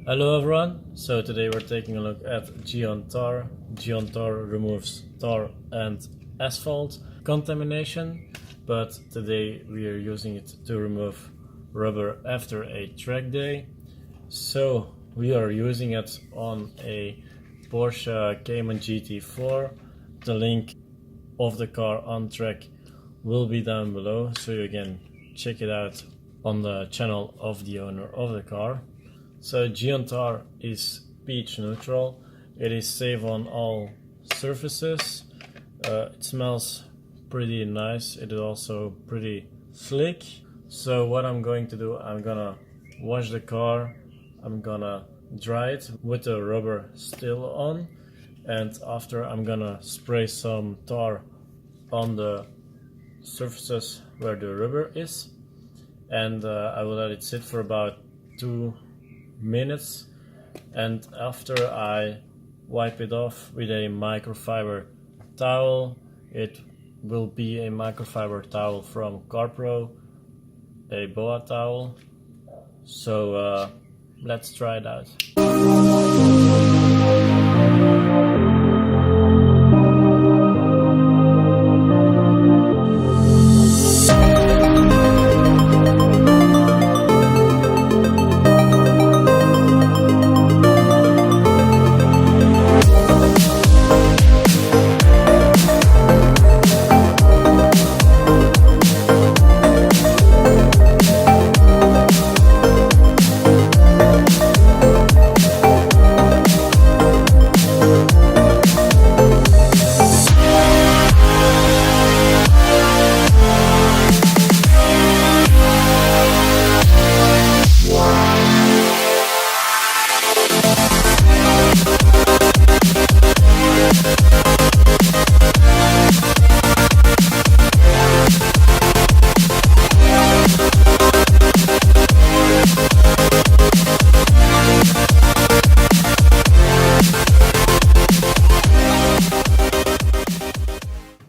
Hello everyone, so today we're taking a look at gyeon tar. Gyeon tar removes tar and asphalt contamination, but today we are using it to remove rubber after a track day. So we are using it on a Porsche Cayman GT4. The link of the car on track will be down below, so you can check it out on the channel of the owner of the car. So gyeon tar is pH neutral. It is safe on all surfaces. It smells pretty nice. It is also pretty slick. So what I'm going to do, I'm gonna wash the car. I'm gonna dry it with the rubber still on, and after I'm gonna spray some tar on the surfaces where the rubber is, and I will let it sit for about 2 minutes, and after I wipe it off with a microfiber towel. It will be a microfiber towel from CarPro, a boa towel. So let's try it out.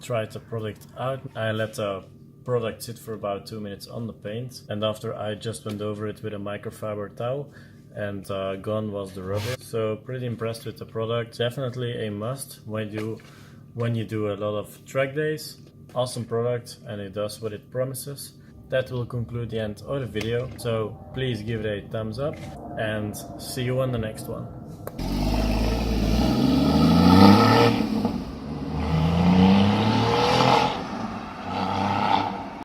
Tried the product out. I let the product sit for about 2 minutes on the paint, and after I just went over it with a microfiber towel, and gone was the rubber. So pretty impressed with the product. Definitely a must when you do a lot of track days. Awesome product, and it does what it promises. That will conclude the end of the video, so please give it a thumbs up and see you on the next one.